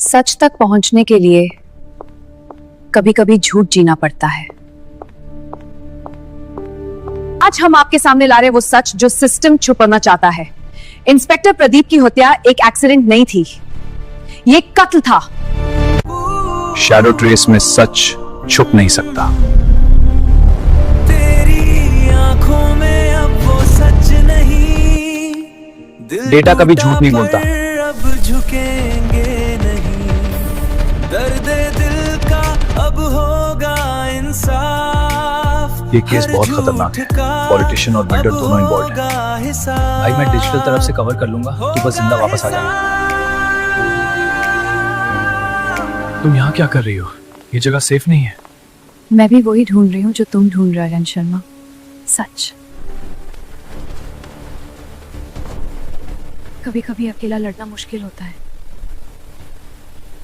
सच तक पहुंचने के लिए कभी कभी झूठ जीना पड़ता है। आज हम आपके सामने ला रहे वो सच जो सिस्टम छुपाना चाहता है। इंस्पेक्टर प्रदीप की हत्या एक एक्सीडेंट नहीं थी, ये एक कत्ल था। शैडो ट्रेस में सच छुप नहीं सकता। तेरी आंखों में अब वो सच नहीं, डेटा कभी झूठ नहीं बोलता। अब झुकेंगे नहीं, दर्द दिल का अब होगा इंसाफ। ये केस बहुत खतरनाक है। पॉलिटिशियन और बिल्डर दोनों इन्वॉल्व हैं। भाई मैं डिजिटल तरफ से कवर कर लूंगा, तू बस जिंदा वापस आ जाना। तुम यहाँ क्या कर रही हो? ये जगह सेफ नहीं है। मैं भी वही ढूंढ रही हूँ जो तुम ढूंढ रहे हो आर्यन शर्मा, सच। कभी कभी अकेला लड़ना मुश्किल होता है,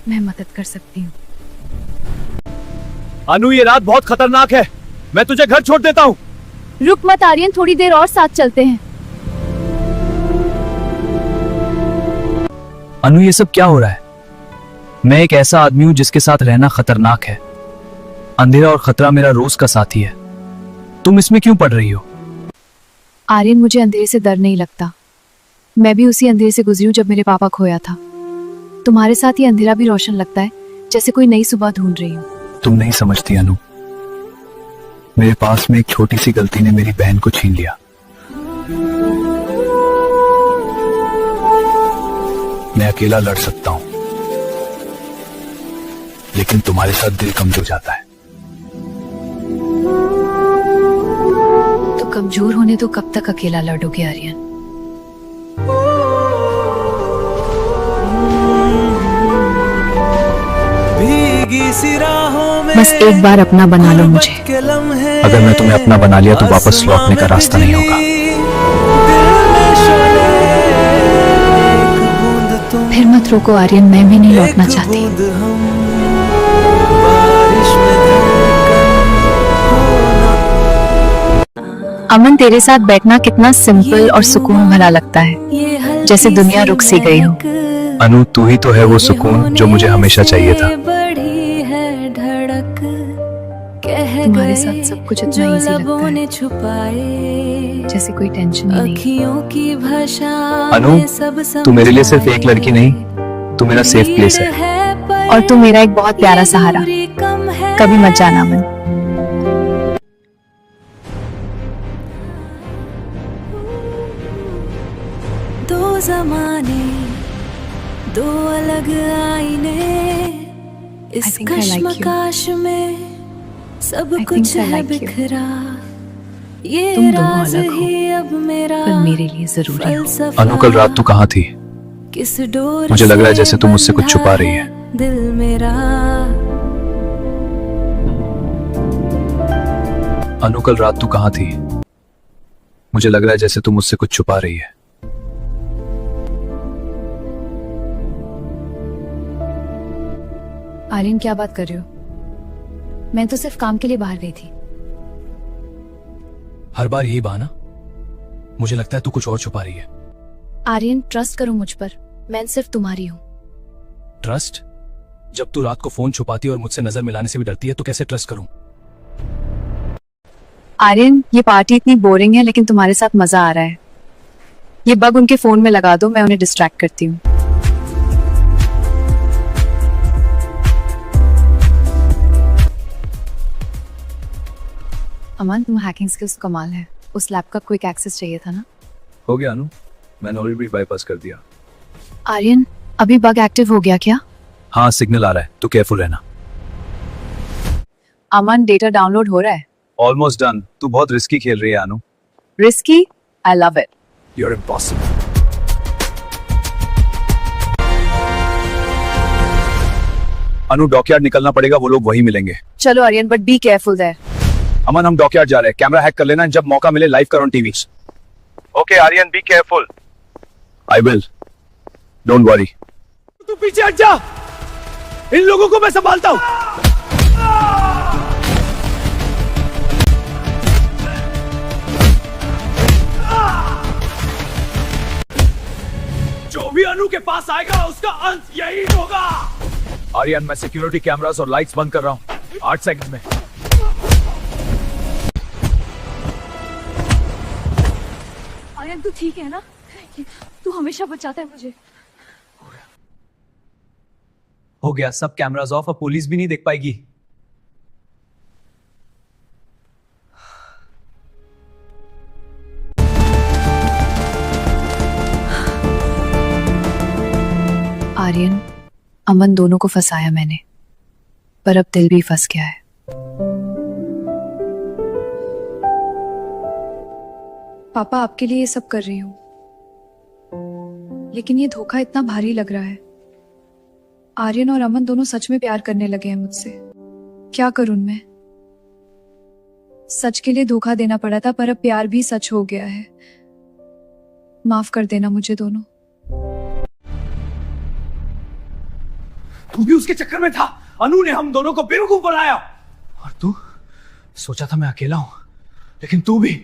मैं मदद कर सकती हूँ। अनु, ये रात बहुत खतरनाक है, मैं तुझे घर छोड़ देता हूँ। रुक मत आर्यन, थोड़ी देर और साथ चलते हैं। अनु, ये सब क्या हो रहा है? मैं एक ऐसा आदमी हूँ जिसके साथ रहना खतरनाक है। अंधेरा और खतरा मेरा रोज का साथी है। तुम इसमें क्यों पड़ रही हो? आर्यन, मुझे अंधेरे से डर नहीं लगता। मैं भी उसी अंधेरे से गुजरी हूँ जब मेरे पापा खोया था। तुम्हारे साथ ये अंधेरा भी रोशन लगता है, जैसे कोई नई सुबह ढूंढ रही हूँ। तुम नहीं समझती अनु, मेरे पास में एक छोटी सी गलती ने मेरी बहन को छीन लिया। मैं अकेला लड़ सकता हूँ, लेकिन तुम्हारे साथ दिल कमजोर जाता है। तो कमजोर होने तो कब तक अकेला लड़ोगे आर्यन? बस एक बार अपना बना लो मुझे। अगर मैं तुम्हें अपना बना लिया तो वापस लौटने का रास्ता नहीं होगा। फिर मत रोको आर्यन, मैं भी नहीं लौटना चाहती। अमन, तेरे साथ बैठना कितना सिंपल और सुकून भरा लगता है, जैसे दुनिया रुक सी गई हो। अनु, तू ही तो है वो सुकून जो मुझे हमेशा चाहिए था। तुम्हारे साथ सब कुछ इतना इजी लगता है, जैसे कोई टेंशन ही नहीं। अनु, तू मेरे लिए सिर्फ एक लड़की नहीं, तू मेरा सेफ प्लेस है। और तू मेरा एक बहुत प्यारा सहारा। कभी मत जाना अमन। दो जमाने, दो अलग आईने, इस कश्मकश में सब कुछ है बिखरा। ये राज ही अब मेरा, पर मेरे लिए जरूरी हो। अनु, कल रात तू कहाँ थी? किस डोर मुझे लग रहा है जैसे तू मुझसे कुछ छुपा रही है। दिल मेरा। अनु, कल रात तू कहाँ थी? मुझे लग रहा है जैसे तू मुझसे कुछ छुपा रही है। आर्यन, क्या बात कर रहे हो? मैं तो सिर्फ काम के लिए बाहर गई थी। हर बार यही बहाना? मुझे लगता है तू कुछ और छुपा रही है। आर्यन, ट्रस्ट करो मुझ पर, मैं सिर्फ तुम्हारी हूँ। ट्रस्ट? जब तू रात को फोन छुपाती है और मुझसे नजर मिलाने से भी डरती है तो कैसे ट्रस्ट करूं? आर्यन, ये पार्टी इतनी बोरिंग है, लेकिन तुम्हारे साथ मजा आ रहा है। ये बग उनके फोन में लगा दो, मैं उन्हें डिस्ट्रैक्ट करती हूँ। अमन, तुम हैकिंग स्किल्स कमाल है। उस लैब का क्विक एक्सेस चाहिए था ना? हो गया अनु, मैंने ऑलरेडी बाईपास कर दिया। आर्यन, अभी बग एक्टिव हो गया क्या? हाँ, सिग्नल आ रहा है, तो केयरफुल रहना। अमन, डेटा डाउनलोड हो रहा है। Almost done. तू बहुत रिस्की खेल रही है Anu. Risky? I love it. You're impossible. Anu, dockyard निकलना पड़ेगा, वो लोग वही मिलेंगे। चलो Aryan, but be careful there. Aman, हम डॉकयार्ड जा रहे हैं। कैमरा हैक कर लेना, जब मौका मिले लाइव कर on TV. Okay Aryan, be careful. I will, don't worry. तू पीछे हट जा, इन लोगों को मैं संभालता हूं। जो भी अनु के पास आएगा उसका अंत यही होगा। आर्यन, मैं सिक्योरिटी कैमरास और लाइट्स बंद कर रहा हूँ 8 सेकंड में। आर्यन तू ठीक है ना? तू हमेशा बचाता है मुझे। हो गया, सब कैमरास ऑफ, अब पुलिस भी नहीं देख पाएगी। आर्यन, अमन दोनों को फंसाया मैंने, पर अब दिल भी फंस गया है। पापा, आपके लिए ये सब कर रही हूं, लेकिन ये धोखा इतना भारी लग रहा है। आर्यन और अमन दोनों सच में प्यार करने लगे हैं मुझसे। क्या करूं मैं? सच के लिए धोखा देना पड़ा था, पर अब प्यार भी सच हो गया है। माफ कर देना मुझे दोनों। तू भी उसके चक्कर में था। अनु ने हम दोनों को बेवकूफ बनाया। और तू सोचा था मैं अकेला हूं, लेकिन तू भी।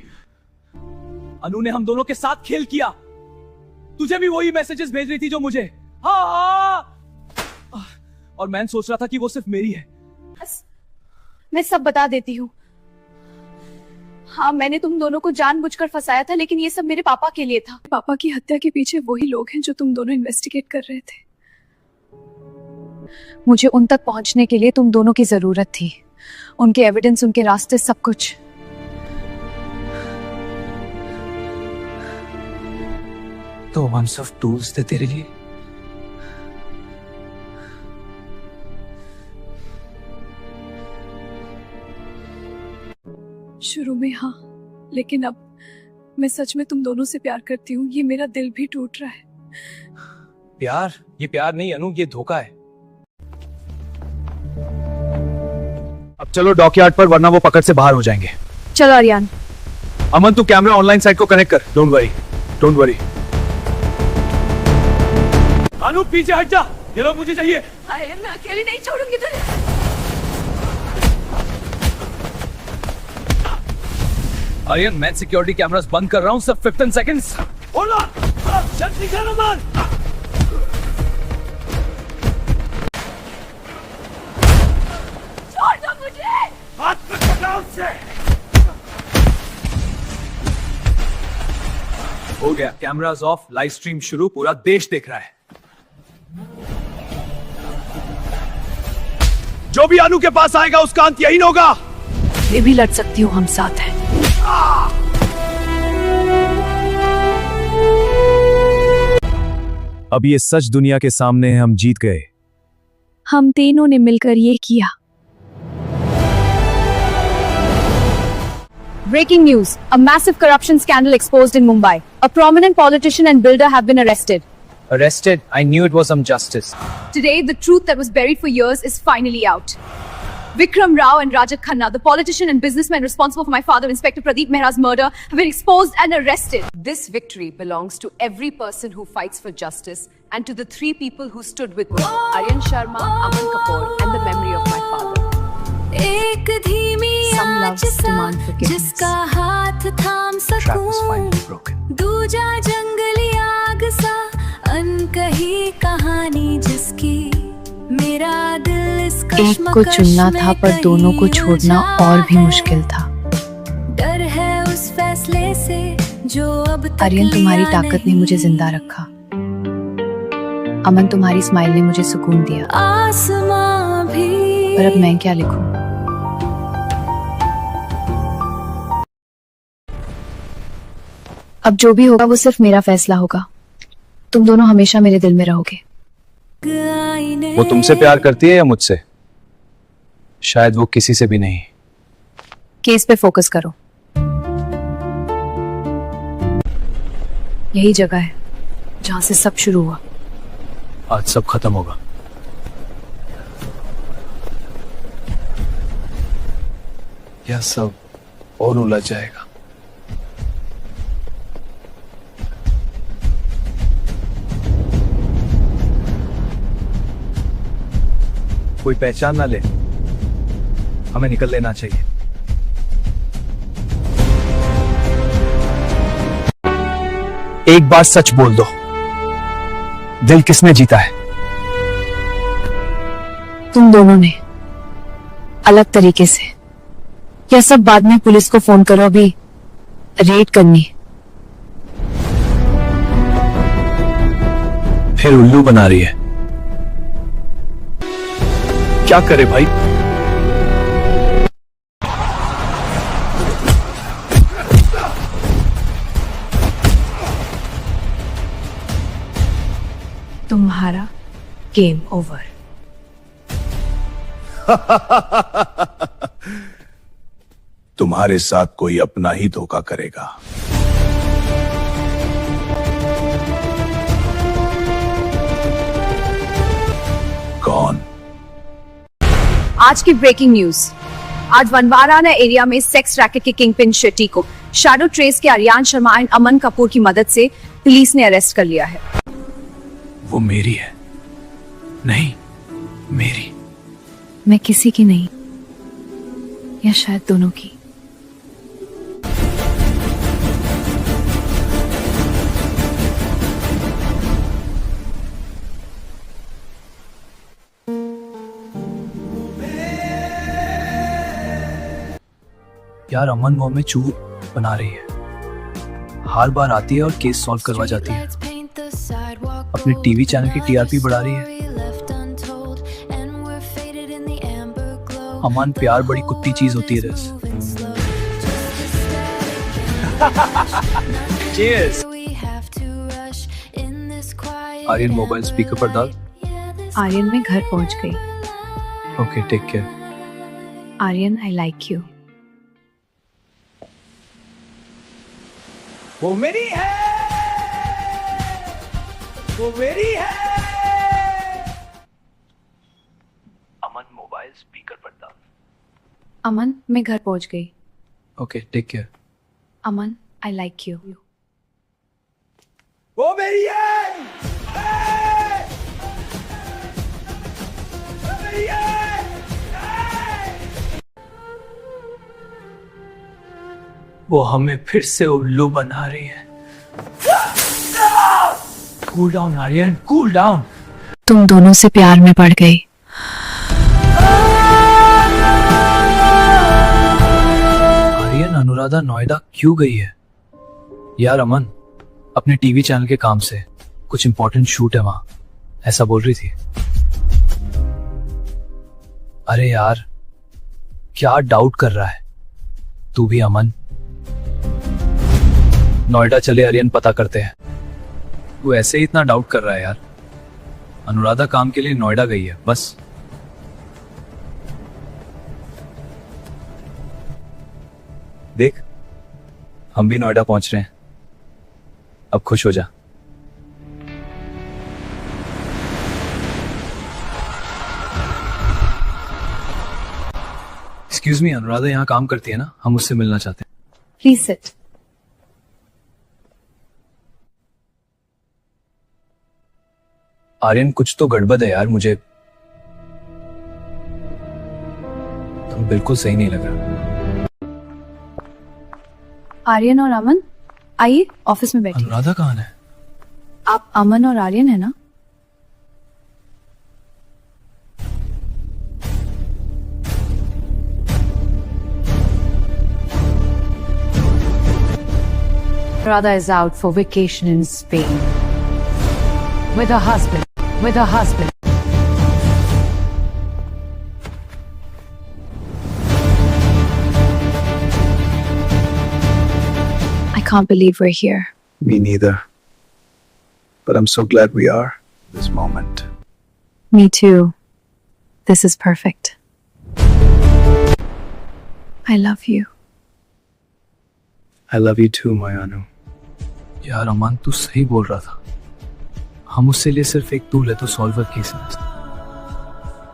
अनु ने हम दोनों के साथ खेल किया। तुझे भी वही मैसेजेस भेज रही थी जो मुझे। हाँ। और मैं सोच रहा था कि वो सिर्फ मेरी है। मैं सब बता देती हूँ। हाँ, मैंने तुम दोनों को जानबूझकर फंसाया था, लेकिन ये सब मेरे पापा के लिए था। पापा की हत्या के पीछे वही लोग हैं जो तुम दोनों इन्वेस्टिगेट कर रहे थे। मुझे उन तक पहुंचने के लिए तुम दोनों की जरूरत थी। उनके एविडेंस, उनके रास्ते, सब कुछ। तो वंस ऑफ टूल्स थे तेरे लिए। शुरू में हाँ, लेकिन अब मैं सच में तुम दोनों से प्यार करती हूँ। ये मेरा दिल भी टूट रहा है। प्यार? ये प्यार नहीं अनु, ये धोखा है। अब चलो डॉकयार्ड पर, वरना वो पकड़ से बाहर हो जाएंगे। चलो आर्यन। अमन, तू कैमरा ऑनलाइन साइट को कनेक्ट कर। Don't worry, don't worry. Anu पीछे हट जा, ये लोग मुझे चाहिए। आर्यन, मैं अकेली नहीं छोड़ूंगी तुझे। आर्यन, मैं सिक्योरिटी कैमरास बंद कर रहा हूँ, सिर्फ 15 सेकंड्स। होल्ड ऑन, जल्दी कर अमन। छोड़ दो मुझे। हाथ में पकड़ो उससे। हो गया, कैमरास ऑफ, लाइव स्ट्रीम शुरू, पूरा देश देख रहा है। जो भी अनु के पास आएगा उसका अंत यही होगा। मैं भी लड़ सकती हूँ, हम साथ हैं। अब ये सच दुनिया के सामने है, हम जीत गए। हम तीनों ने मिलकर ये किया। Breaking news. A massive corruption scandal exposed in Mumbai. A prominent politician and builder have been arrested. Arrested? I knew it was some justice. Today, the truth that was buried for years is finally out. Vikram Rao and Rajat Khanna, the politician and businessman responsible for my father, Inspector Pradeep Mehra's murder, have been exposed and arrested. This victory belongs to every person who fights for justice and to the 3 people who stood with me, Aryan Sharma, Aman Kapoor, and the memory of my father. एक धीमी Some loves आँच सा demand forgiveness. जिसका हाथ थाम सकूं, दूजा जंगली आग सा अनकही कहानी जिसकी मेरा दिल इस एक को चुनना था, पर दोनों को छोड़ना और भी मुश्किल था। डर है उस फैसले से जो अब तक आर्यन, तुम्हारी लिया ताकत ने मुझे जिंदा रखा। अमन, तुम्हारी स्माइल ने मुझे सुकून दिया। आसमां भी पर अब मैं क्या लिखूं? अब जो भी होगा वो सिर्फ मेरा फैसला होगा। तुम दोनों हमेशा मेरे दिल में रहोगे। वो तुमसे प्यार करती है या मुझसे? शायद वो किसी से भी नहीं। केस पे फोकस करो। यही जगह है जहां से सब शुरू हुआ। आज सब खत्म होगा। यह सब और उलझ जाएगा। कोई पहचान ना ले, हमें निकल लेना चाहिए। एक बार सच बोल दो, दिल किसने जीता है? तुम दोनों ने अलग तरीके से। यह सब बाद में पुलिस को फोन करो, अभी रेड करनी। फिर उल्लू बना रही है। क्या करे भाई? तुम्हारा गेम ओवर। तुम्हारे साथ कोई अपना ही धोखा करेगा। कौन? आज की ब्रेकिंग न्यूज। आज वनवाराना एरिया में सेक्स रैकेट के किंगपिन शेट्टी को शैडो ट्रेस के आर्यन शर्मा एंड अमन कपूर की मदद से पुलिस ने अरेस्ट कर लिया है। वो मेरी है। नहीं, मेरी। मैं किसी की नहीं, या शायद दोनों की। यार अमन वो में चूर बना रही है, हर बार आती है और केस सॉल्व करवा जाती है। अपने टीवी चैनल की टीआरपी बढ़ा रही है। अमन प्यार बड़ी कुत्ती चीज होती है। Cheers! आर्यन मोबाइल स्पीकर पर डाल। आर्यन मैं घर पहुंच गई। Okay, take care. Aryan I like you. वो मेरी है, वो मेरी है। अमन मोबाइल स्पीकर पर डाल। अमन मैं घर पहुंच गई। Okay, take care. Aman I like you. वो मेरी है, वो मेरी है। वो हमें फिर से उल्लू बना रही है। Cool down Aryan, cool down. तुम दोनों से प्यार में पड़ गई। आर्यन अनुराधा नोएडा क्यों गई है? यार अमन अपने टीवी चैनल के काम से कुछ इंपॉर्टेंट शूट है वहां, ऐसा बोल रही थी। अरे यार क्या डाउट कर रहा है तू भी अमन? नोएडा चले आर्यन, पता करते हैं। वो ऐसे ही इतना डाउट कर रहा है यार। अनुराधा काम के लिए नोएडा गई है बस। देख हम भी नोएडा पहुंच रहे हैं, अब खुश हो जा। एक्सक्यूज मी, अनुराधा यहाँ काम करती है ना, हम उससे मिलना चाहते हैं। Please sit. आर्यन कुछ तो गड़बड़ है यार, मुझे तुम बिल्कुल सही नहीं लग रहा। आर्यन और अमन आइए ऑफिस में बैठिए। अनुराधा कहाँ है? आप अमन और आर्यन है ना? Radha is out for vacation in Spain with her husband. I can't believe we're here. Me neither. But I'm so glad we are. This moment. Me too. This is perfect. I love you. I love you too, my Anu. यार अमन तू सही बोल रहा था, हम उससे लिए सिर्फ एक टूल है तो सॉल्वर की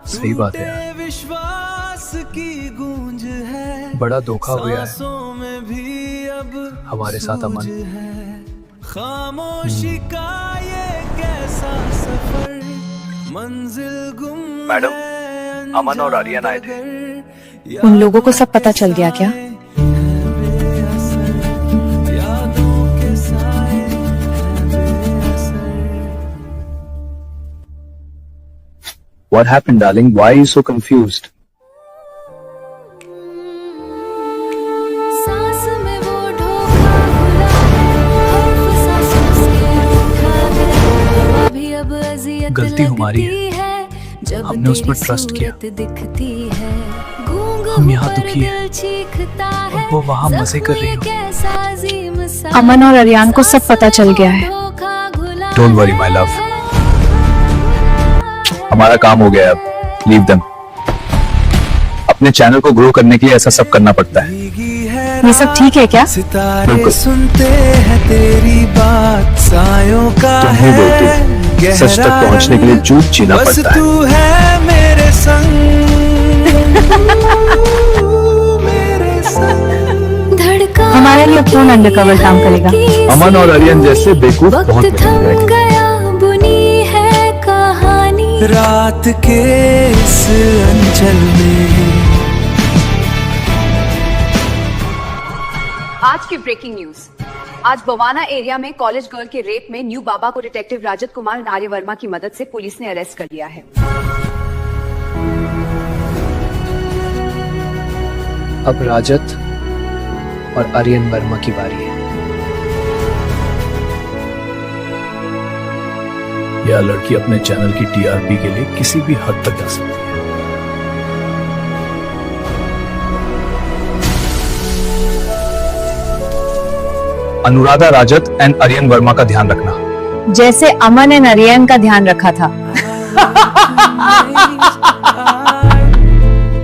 सही बात है यार। विश्वास की गूंज है, बड़ा धोखा हुआ है सांसों में भी अब हमारे साथ अमन। सूझ है। खामोशी का ये कैसा सफर, मंजिल गुम मैडम, है, अमन और आर्यन आए थे। उन लोगों को सब पता चल गया क्या? यादों के साए हैं बेअसर। What happened, darling? Why are you so confused? सांस में वो ढोका खुला हर्फ सांसों से उठा है अभी अब अज़ियत गलती हमारी है। लगती है जब हमने उस पर तेरी ट्रस्ट किया। सूरत दिखती है गूंग हम यहाँ होकर दुखी हैं। दिल चीखता है वो वहाँ मजे कर रही हो। ज़ख्म ये कैसा अजीम सा अमन और अरियान को सब पता चल गया है। धोखा घुला Don't worry, my love. हमारा काम हो गया अब. Leave them. अपने चैनल को ग्रो करने के लिए ऐसा सब करना पड़ता है. ये सब ठीक है क्या? सितारे बिल्कुल। सुनते हैं तेरी बात सायों का तुम ही बोलती हो. है सच तक गहरा पहुंचने के लिए झूठ जीना बस पड़ता है. तू है मेरे संग मेरे संग धड़का हमारे लिए कौन अंडरकवर काम करेगा? अमन और आर्यन जैसे बेवकूफ बहुत वक्त मिल थम जाएंगे. गया बुनी है कहानी रात के इस अंचल में आज की ब्रेकिंग न्यूज। आज बवाना एरिया में कॉलेज गर्ल के रेप में न्यू बाबा को डिटेक्टिव राजत कुमार नार्यवर्मा की मदद से पुलिस ने अरेस्ट कर लिया है। अब राजत और आर्यन वर्मा की बारी है। यह लड़की अपने चैनल की टीआरपी के लिए किसी भी हद तक जा सकती है. अनुराधा राजत एंड आर्यन वर्मा का ध्यान रखना. जैसे अमन एंड अरियन का ध्यान रखा था।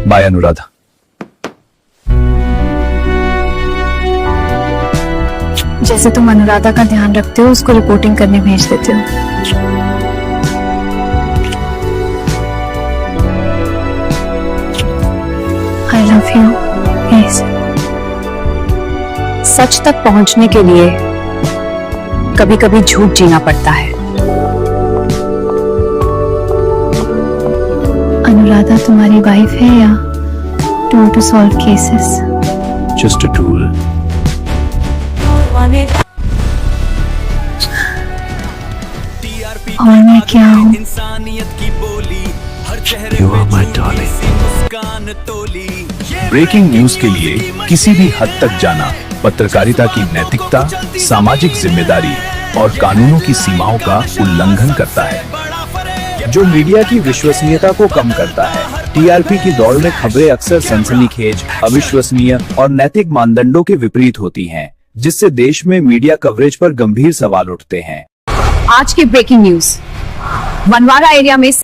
बाय अनुराधा. जैसे तुम अनुराधा का ध्यान रखते हो उसको रिपोर्टिंग करने भेज देते हो। I love you. प्लीज। सच तक पहुंचने के लिए कभी कभी झूठ जीना पड़ता है। अनुराधा तुम्हारी वाइफ है या tool to solve cases? Just a tool. और मैं क्या हूँ? इंसानियत की बोली हर चेहरे You पे are my झूठी darling. सी मुस्कान तोली ब्रेकिंग न्यूज के लिए किसी भी हद तक जाना पत्रकारिता की नैतिकता, सामाजिक जिम्मेदारी और कानूनों की सीमाओं का उल्लंघन करता है, जो मीडिया की विश्वसनीयता को कम करता है. टीआरपी की दौड़ में खबरें अक्सर सनसनीखेज, अविश्वसनीय और नैतिक मानदंडों के विपरीत होती हैं, जिससे देश में मीडिया कवरेज पर गंभीर सवाल उठते हैं. आज की ब्रेकिंग न्यूज। बनवारा एरिया में